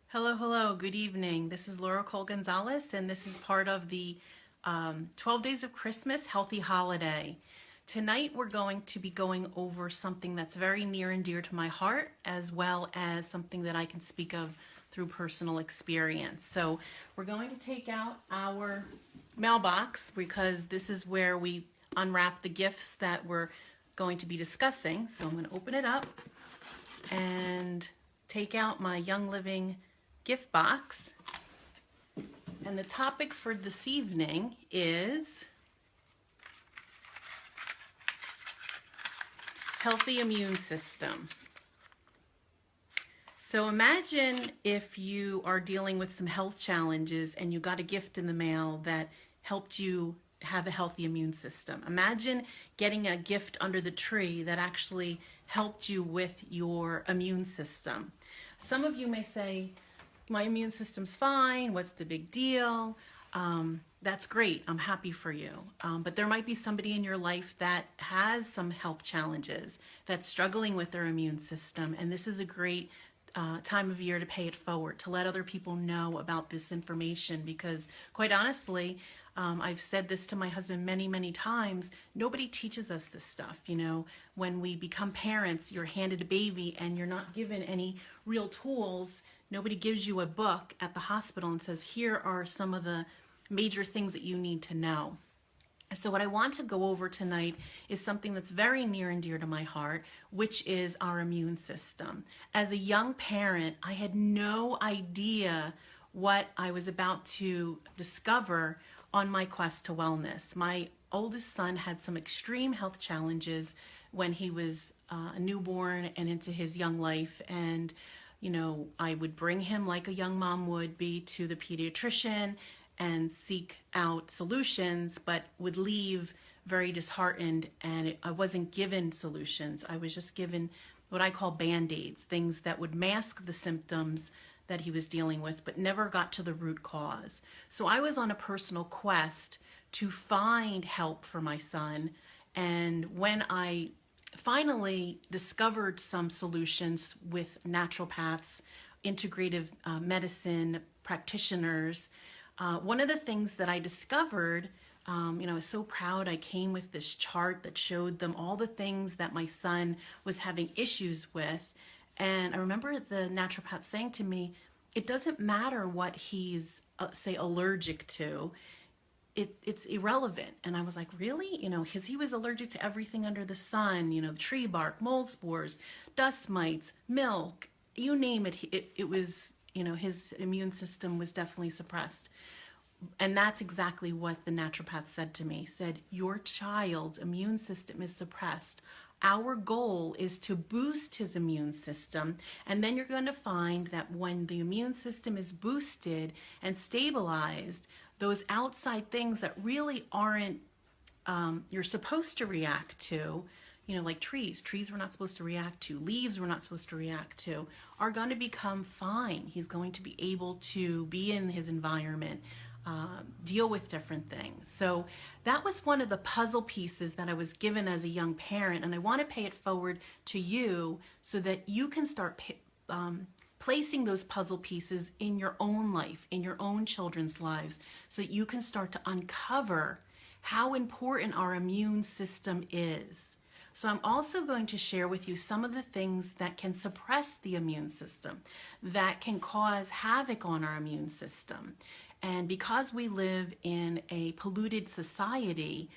Hello, hello, good evening. This is Laura Cole Gonzalez, and this is part of the 12 Days of Christmas Healthy Holiday. Tonight, we're going to be going over something that's very near and dear to my heart, as well as something that I can speak of through personal experience. So, we're going to take out our mailbox because this is where we unwrap the gifts that we're going to be discussing. So, I'm going to open it up and take out my Young Living gift box. And the topic for this evening is healthy immune system. So imagine if you are dealing with some health challenges and you got a gift in the mail that helped you have a healthy immune system. Imagine getting a gift under the tree that actually helped you with your immune system. Some of you may say, my immune system's fine, what's the big deal? That's great, I'm happy for you. But there might be somebody in your life that has some health challenges, that's struggling with their immune system, and this is a great time of year to pay it forward, to let other people know about this information, because quite honestly, I've said this to my husband many, many times, nobody teaches us this stuff. You know, when we become parents, you're handed a baby and you're not given any real tools. Nobody gives you a book at the hospital and says, here are some of the major things that you need to know. So what I want to go over tonight is something that's very near and dear to my heart, which is our immune system. As a young parent, I had no idea what I was about to discover on my quest to wellness. My oldest son had some extreme health challenges when he was a newborn and into his young life, and you know, I would bring him like a young mom would be to the pediatrician and seek out solutions, but would leave very disheartened, and I wasn't given solutions. I was just given what I call band-aids, things that would mask the symptoms that he was dealing with, but never got to the root cause. So I was on a personal quest to find help for my son, and when I finally discovered some solutions with naturopaths, integrative medicine practitioners, one of the things that I discovered, I was so proud. I came with this chart that showed them all the things that my son was having issues with. And I remember the naturopath saying to me, it doesn't matter what he's, say, allergic to. It's irrelevant. And I was like, really? You know, because he was allergic to everything under the sun, you know, tree bark, mold spores, dust mites, milk, you name it. It was, you know, his immune system was definitely suppressed. And that's exactly what the naturopath said to me. He said, your child's immune system is suppressed. Our goal is to boost his immune system, and then you're going to find that when the immune system is boosted and stabilized, those outside things that really aren't, you're supposed to react to, you know, like trees we're not supposed to react to, leaves we're not supposed to react to, are going to become fine. He's going to be able to be in his environment, deal with different things. So that was one of the puzzle pieces that I was given as a young parent, and I want to pay it forward to you so that you can start placing those puzzle pieces in your own life, in your own children's lives, so that you can start to uncover how important our immune system is. So I'm also going to share with you some of the things that can suppress the immune system, that can cause havoc on our immune system. And because we live in a polluted society,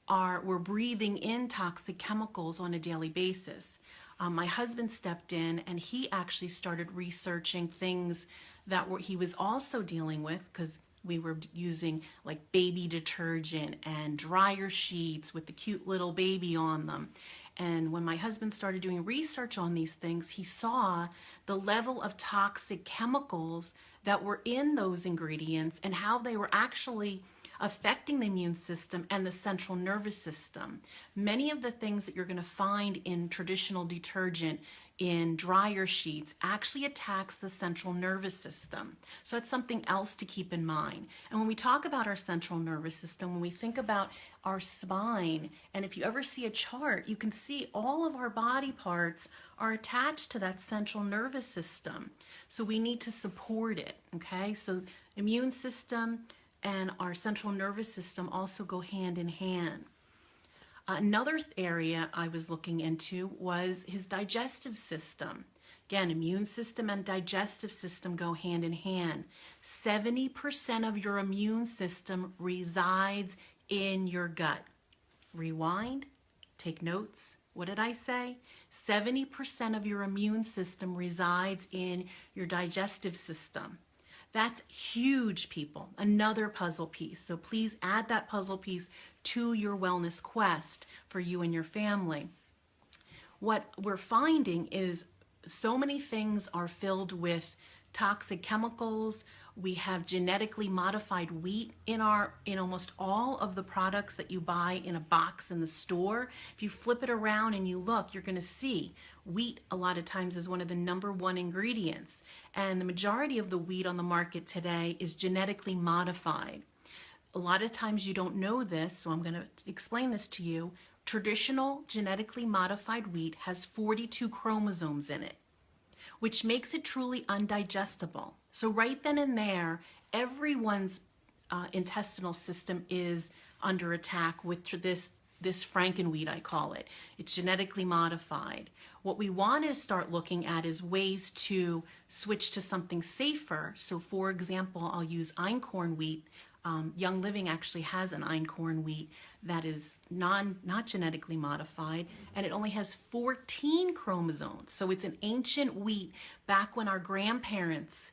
we're breathing in toxic chemicals on a daily basis. My husband stepped in and he actually started researching things that he was also dealing with, because we were using like baby detergent and dryer sheets with the cute little baby on them. And when my husband started doing research on these things, he saw the level of toxic chemicals that were in those ingredients and how they were actually affecting the immune system and the central nervous system. Many of the things that you're going to find in traditional detergent in dryer sheets actually attacks the central nervous system. So that's something else to keep in mind. And when we talk about our central nervous system, when we think about our spine, and if you ever see a chart, you can see all of our body parts are attached to that central nervous system. So we need to support it, okay? So immune system and our central nervous system also go hand in hand. Another area I was looking into was his digestive system. Again, immune system and digestive system go hand in hand. 70% of your immune system resides in your gut. Rewind, take notes. What did I say? 70% of your immune system resides in your digestive system. That's huge, people. Another puzzle piece. So please add that puzzle piece to your wellness quest for you and your family. What we're finding is so many things are filled with toxic chemicals. We have genetically modified wheat in almost all of the products that you buy in a box in the store. If you flip it around and you look, you're going to see wheat a lot of times is one of the #1 ingredients. And the majority of the wheat on the market today is genetically modified. A lot of times you don't know this, so I'm going to explain this to you. Traditional genetically modified wheat has 42 chromosomes in it, which makes it truly undigestible. So right then and there, everyone's intestinal system is under attack with this frankenwheat, I call it. It's genetically modified. What we want to start looking at is ways to switch to something safer. So for example, I'll use einkorn wheat. Young Living actually has an einkorn wheat that is not genetically modified, and it only has 14 chromosomes. So it's an ancient wheat back when our grandparents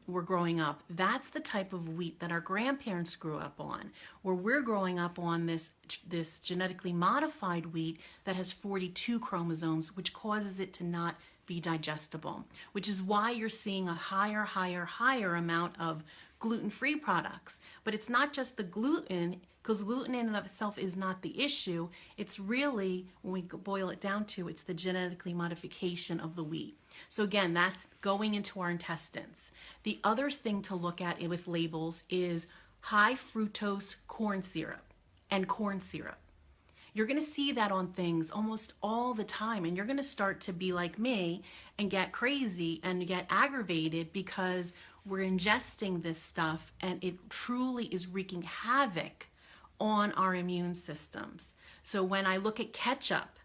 were growing up. That's the type of wheat that our grandparents grew up on. Where we're growing up on this genetically modified wheat that has 42 chromosomes, which causes it to not be digestible, which is why you're seeing a higher amount of gluten-free products. But it's not just the gluten, because gluten in and of itself is not the issue. It's really, when we boil it down to, it's the genetically modification of the wheat. So again, that's going into our intestines. The other thing to look at with labels is high fructose corn syrup and corn syrup. You're going to see that on things almost all the time, and you're going to start to be like me and get crazy and get aggravated because we're ingesting this stuff and it truly is wreaking havoc on our immune systems. So when I look at ketchup,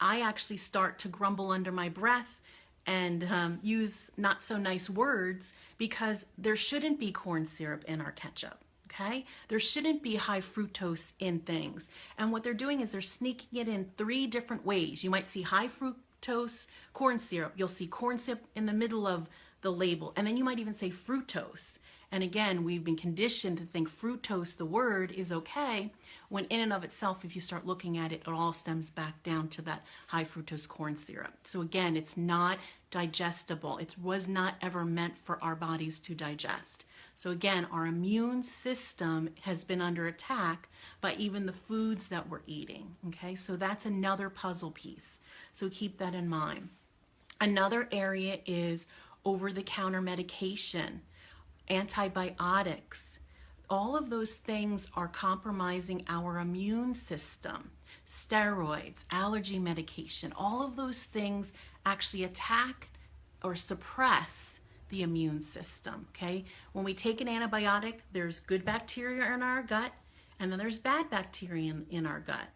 I actually start to grumble under my breath and use not so nice words because there shouldn't be corn syrup in our ketchup. Okay? There shouldn't be high fructose in things. And what they're doing is they're sneaking it in 3 different ways. You might see high fructose corn syrup. You'll see corn syrup in the middle of the label. And then you might even say fructose. And again, we've been conditioned to think fructose, the word, is okay, when in and of itself, if you start looking at it, it all stems back down to that high fructose corn syrup. So again, it's not digestible. It was not ever meant for our bodies to digest. So again, our immune system has been under attack by even the foods that we're eating. Okay, so that's another puzzle piece. So keep that in mind. Another area is over-the-counter medication, antibiotics. All of those things are compromising our immune system. Steroids, allergy medication, all of those things actually attack or suppress the immune system, okay? When we take an antibiotic, there's good bacteria in our gut, and then there's bad bacteria in our gut.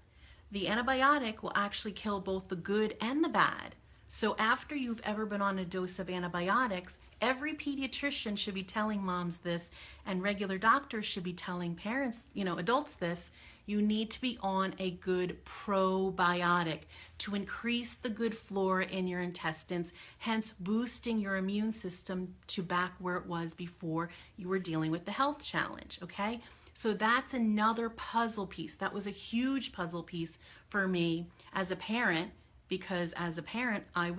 The antibiotic will actually kill both the good and the bad. So after you've ever been on a dose of antibiotics, every pediatrician should be telling moms this, and regular doctors should be telling parents, adults this. You need to be on a good probiotic to increase the good flora in your intestines, hence boosting your immune system to back where it was before you were dealing with the health challenge, okay? So that's another puzzle piece. That was a huge puzzle piece for me as a parent, because as a parent, I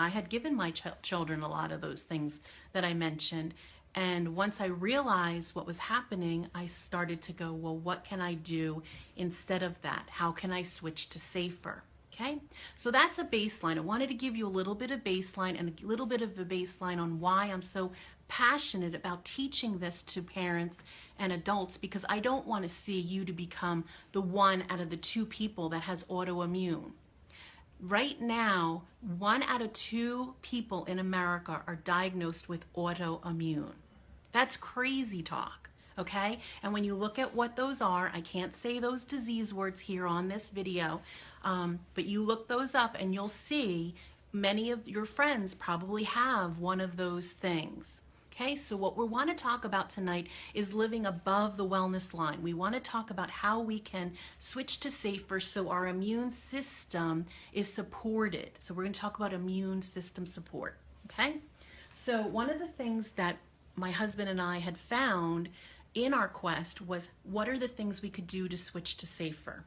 had given my children a lot of those things that I mentioned. And once I realized what was happening, I started to go, well, what can I do instead of that? How can I switch to safer? Okay, so that's a baseline. I wanted to give you a little bit of baseline and a little bit of a baseline on why I'm so passionate about teaching this to parents and adults, because I don't want to see you to become the one out of the 2 people that has autoimmune. Right now, 1 out of 2 people in America are diagnosed with autoimmune. That's crazy talk, okay? And when you look at what those are, I can't say those disease words here on this video, but you look those up and you'll see many of your friends probably have one of those things. Okay, so what we want to talk about tonight is living above the wellness line. We want to talk about how we can switch to safer so our immune system is supported. So we're going to talk about immune system support. Okay, so one of the things that my husband and I had found in our quest was, what are the things we could do to switch to safer?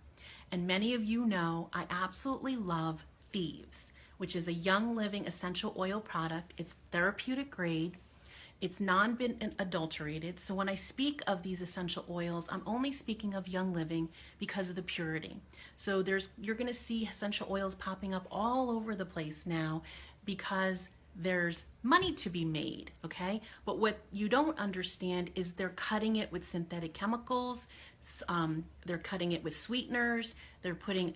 And many of you know I absolutely love Thieves, which is a Young Living essential oil product. It's therapeutic grade. It's non-been adulterated. So when I speak of these essential oils, I'm only speaking of Young Living because of the purity. So you're going to see essential oils popping up all over the place now because there's money to be made, okay? But what you don't understand is they're cutting it with synthetic chemicals, they're cutting it with sweeteners, they're putting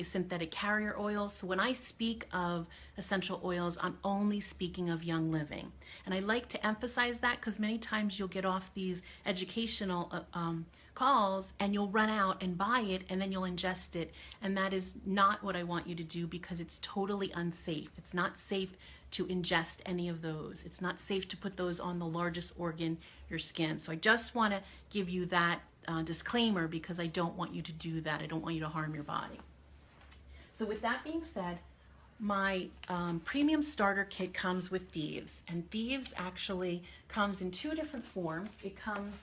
synthetic carrier oils. So when I speak of essential oils, I'm only speaking of Young Living. And I like to emphasize that because many times you'll get off these educational calls and you'll run out and buy it and then you'll ingest it. And that is not what I want you to do because it's totally unsafe. It's not safe to ingest any of those. It's not safe to put those on the largest organ, your skin. So I just want to give you that disclaimer because I don't want you to do that. I don't want you to harm your body. So with that being said, my premium starter kit comes with Thieves, and Thieves actually comes in 2 different forms. It comes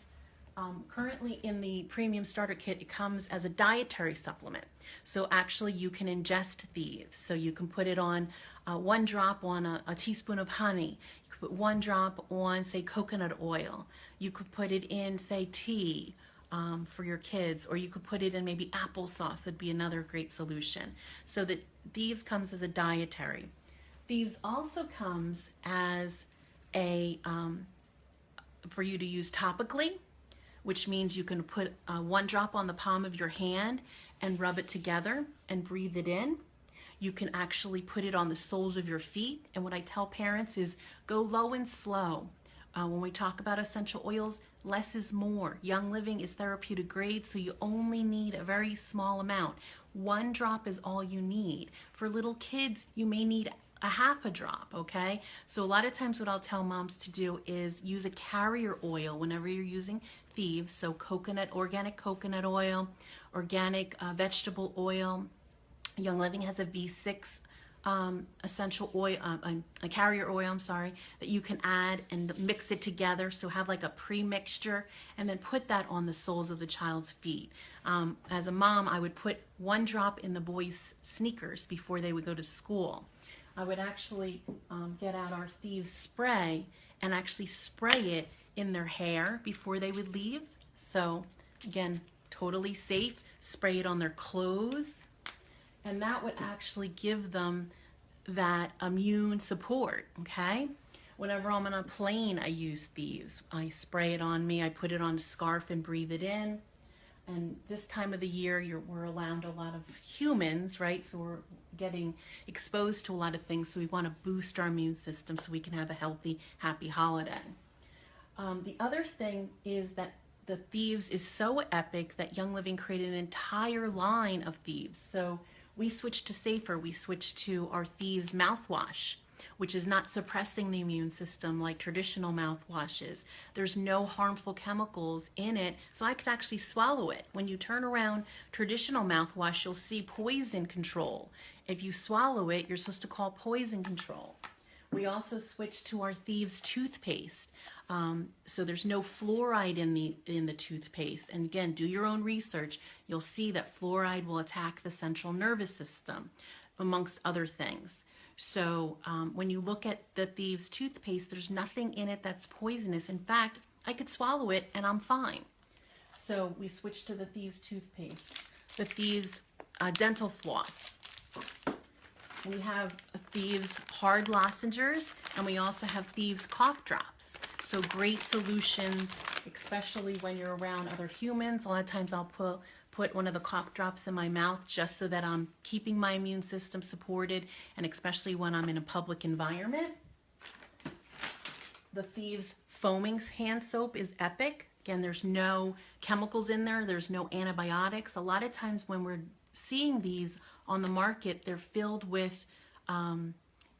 currently in the premium starter kit, it comes as a dietary supplement. So actually you can ingest Thieves. So you can put it on 1 drop on a teaspoon of honey. You could put 1 drop on, say, coconut oil. You could put it in, say, tea. For your kids, or you could put it in maybe applesauce would be another great solution. So that Thieves comes as a dietary. Thieves also comes as a for you to use topically, which means you can put 1 drop on the palm of your hand and rub it together and breathe it in. You can actually put it on the soles of your feet. And what I tell parents is go low and slow. When we talk about essential oils, less is more. Young Living is therapeutic grade, so you only need a very small amount. 1 drop is all you need. For little kids, you may need a half a drop, okay? So a lot of times what I'll tell moms to do is use a carrier oil whenever you're using Thieves. So organic coconut oil, organic vegetable oil. Young Living has a V6 essential oil, a carrier oil, I'm sorry, that you can add and mix it together. So have like a pre-mixture and then put that on the soles of the child's feet. As a mom, I would put 1 drop in the boys' sneakers before they would go to school. I would actually get out our Thieves spray and actually spray it in their hair before they would leave. So again, totally safe. Spray it on their clothes. And that would actually give them that immune support, okay? Whenever I'm on a plane, I use Thieves. I spray it on me, I put it on a scarf and breathe it in. And this time of the year, we're around a lot of humans, right? So we're getting exposed to a lot of things. So we want to boost our immune system so we can have a healthy, happy holiday. The other thing is that the Thieves is so epic that Young Living created an entire line of Thieves. So we switched to safer. We switched to our Thieves mouthwash, which is not suppressing the immune system like traditional mouthwashes. There's no harmful chemicals in it, so I could actually swallow it. When you turn around traditional mouthwash, you'll see poison control. If you swallow it, you're supposed to call poison control. We also switched to our Thieves toothpaste. So there's no fluoride in the toothpaste. And again, do your own research. You'll see that fluoride will attack the central nervous system, amongst other things. So when you look at the Thieves toothpaste, there's nothing in it that's poisonous. In fact, I could swallow it and I'm fine. So we switched to the Thieves toothpaste. The Thieves dental floss. We have Thieves Hard Lozenges, and we also have Thieves Cough Drops. So great solutions, especially when you're around other humans. A lot of times I'll put one of the cough drops in my mouth just so that I'm keeping my immune system supported, and especially when I'm in a public environment. The Thieves Foaming Hand Soap is epic. Again, there's no chemicals in there. There's no antibiotics. A lot of times when we're seeing these on the market, they're filled with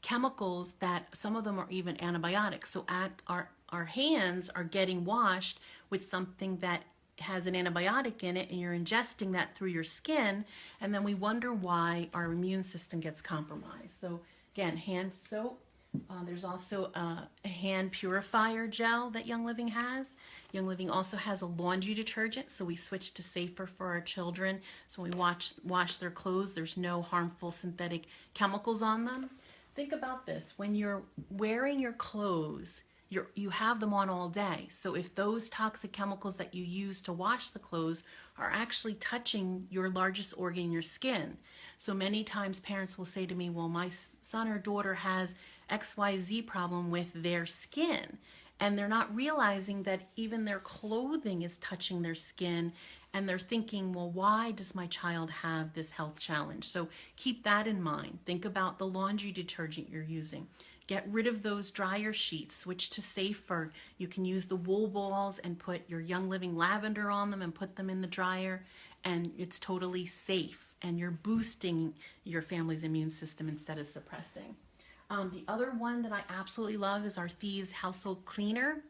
chemicals that some of them are even antibiotics. So our hands are getting washed with something that has an antibiotic in it, and you're ingesting that through your skin, and then we wonder why our immune system gets compromised. So again, hand soap. There's also a hand purifier gel that Young Living has. Young Living also has a laundry detergent, so we switched to safer for our children. So when we wash their clothes, there's no harmful synthetic chemicals on them. Think about this. When you're wearing your clothes, you have them on all day. So if those toxic chemicals that you use to wash the clothes are actually touching your largest organ, your skin. So many times parents will say to me, well, my son or daughter has XYZ problem with their skin. And they're not realizing that even their clothing is touching their skin, and they're thinking, well, why does my child have this health challenge? So keep that in mind. Think about the laundry detergent you're using. Get rid of those dryer sheets, switch to safer. You can use the wool balls and put your Young Living lavender on them and put them in the dryer, and it's totally safe, and you're boosting your family's immune system instead of suppressing. The other one that I absolutely love is our Thieves Household Cleaner.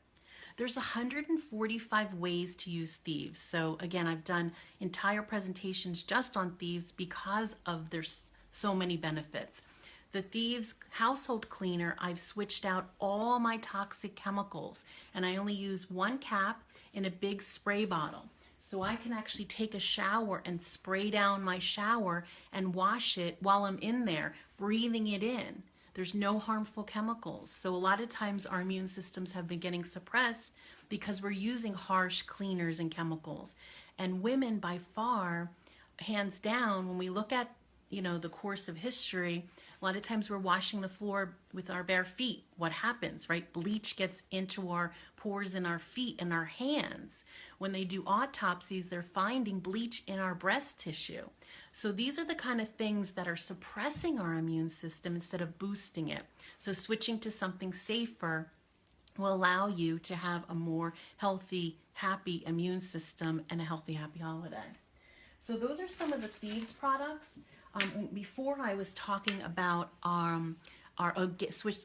There's 145 ways to use Thieves. So again, I've done entire presentations just on Thieves because of their so many benefits. The Thieves Household Cleaner, I've switched out all my toxic chemicals, and I only use one cap in a big spray bottle. So I can actually take a shower and spray down my shower and wash it while I'm in there, breathing it in. There's no harmful chemicals. So a lot of times our immune systems have been getting suppressed because we're using harsh cleaners and chemicals. And women, by far, hands down, when we look at the course of history, a lot of times we're washing the floor with our bare feet. What happens, right? Bleach gets into our pores in our feet and our hands. When they do autopsies, they're finding bleach in our breast tissue. So these are the kind of things that are suppressing our immune system instead of boosting it. So switching to something safer will allow you to have a more healthy, happy immune system and a healthy, happy holiday. So those are some of the Thieves products. Before I was talking about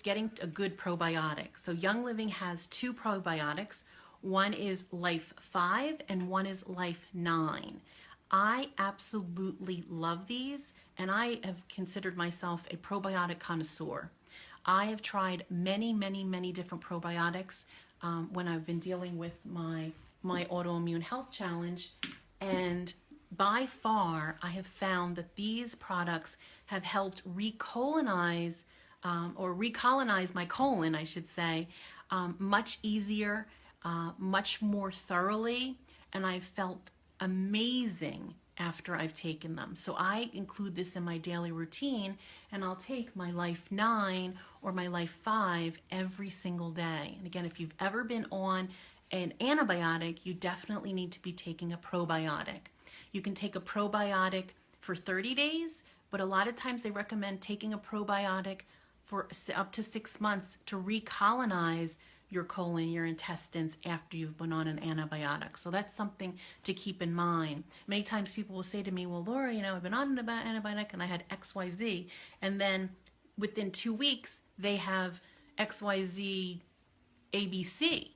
getting a good probiotic. So Young Living has 2 probiotics. One is Life 5 and one is Life 9. I absolutely love these, and I have considered myself a probiotic connoisseur. I have tried many, many, many different probiotics when I've been dealing with my autoimmune health challenge, and by far, I have found that these products have helped recolonize my colon, I should say, much easier, much more thoroughly, and I've felt amazing after I've taken them. So I include this in my daily routine, and I'll take my Life 9 or my Life 5 every single day. And again, if you've ever been on an antibiotic, you definitely need to be taking a probiotic. You can take a probiotic for 30 days, but a lot of times they recommend taking a probiotic for up to 6 months to recolonize your colon, your intestines after you've been on an antibiotic. So that's something to keep in mind. Many times people will say to me, well, Laura, I've been on an antibiotic and I had XYZ. And then within 2 weeks, they have XYZ ABC.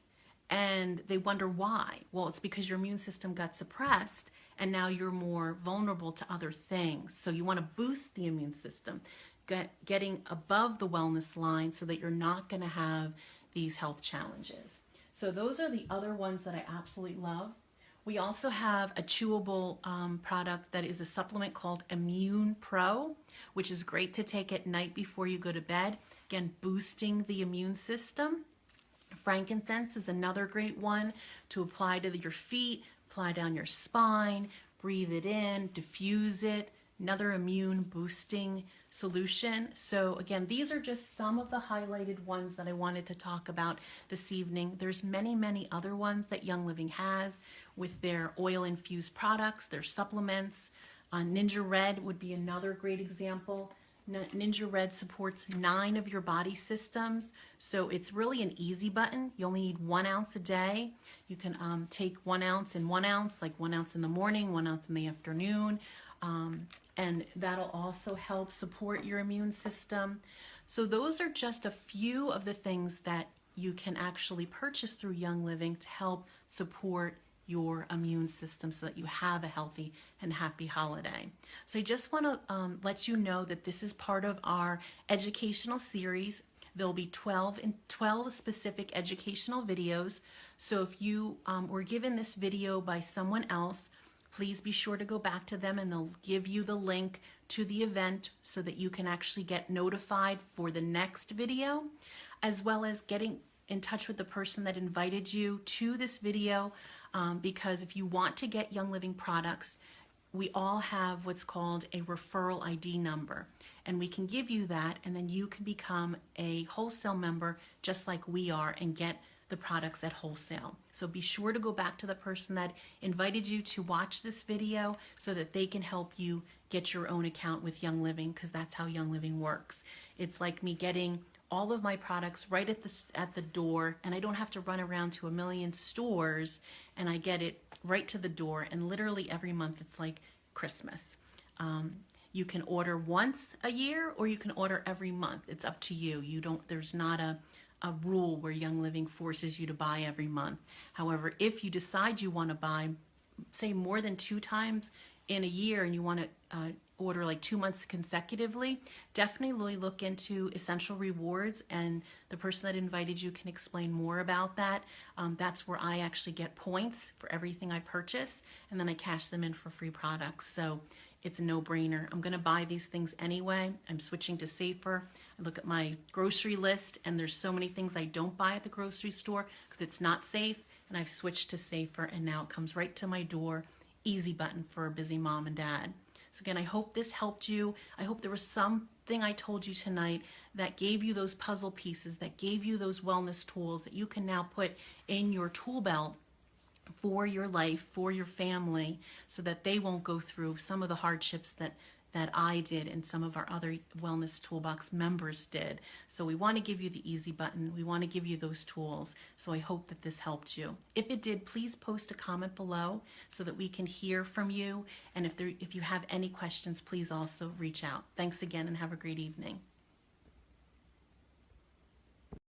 And they wonder why. Well, it's because your immune system got suppressed and now you're more vulnerable to other things. So you want to boost the immune system, getting above the wellness line so that you're not going to have these health challenges. So those are the other ones that I absolutely love. We also have a chewable product that is a supplement called Immune Pro, which is great to take at night before you go to bed. Again, boosting the immune system. Frankincense is another great one to apply to your feet, apply down your spine, breathe it in, diffuse it, another immune boosting solution. So again, these are just some of the highlighted ones that I wanted to talk about this evening. There's many, many other ones that Young Living has with their oil infused products, their supplements. Ninja Red would be another great example. Ninja Red supports 9 of your body systems, so it's really an easy button. You only need 1 ounce a day. You can take 1 ounce and 1 ounce, like 1 ounce in the morning, 1 ounce in the afternoon, and that'll also help support your immune system. So those are just a few of the things that you can actually purchase through Young Living to help support your immune system so that you have a healthy and happy holiday. So I just want to let you know that this is part of our educational series. There'll be 12 specific educational videos. So if you were given this video by someone else, please be sure to go back to them and they'll give you the link to the event so that you can actually get notified for the next video, as well as getting in touch with the person that invited you to this video. Because if you want to get Young Living products, we all have what's called a referral ID number, and we can give you that, and then you can become a wholesale member just like we are and get the products at wholesale. So be sure to go back to the person that invited you to watch this video so that they can help you get your own account with Young Living, because that's how Young Living works. It's like me getting all of my products right at the door, and I don't have to run around to a million stores, and I get it right to the door. And literally every month it's like Christmas. You can order once a year or you can order every month. It's up to you. There's not a rule where Young Living forces you to buy every month. However, if you decide you want to buy, say, more than 2 times in a year, and you want to order like 2 months consecutively, definitely look into Essential Rewards, and the person that invited you can explain more about that. That's where I actually get points for everything I purchase, and then I cash them in for free products. So it's a no-brainer. I'm going to buy these things anyway. I'm switching to safer. I look at my grocery list, and there's so many things I don't buy at the grocery store because it's not safe, and I've switched to safer, and now it comes right to my door. Easy button for a busy mom and dad. So again, I hope this helped you. I hope there was something I told you tonight that gave you those puzzle pieces, that gave you those wellness tools that you can now put in your tool belt for your life, for your family, so that they won't go through some of the hardships that I did and some of our other Wellness Toolbox members did. So we want to give you the easy button. We want to give you those tools. So I hope that this helped you. If it did, please post a comment below so that we can hear from you. And if you have any questions, please also reach out. Thanks again and have a great evening.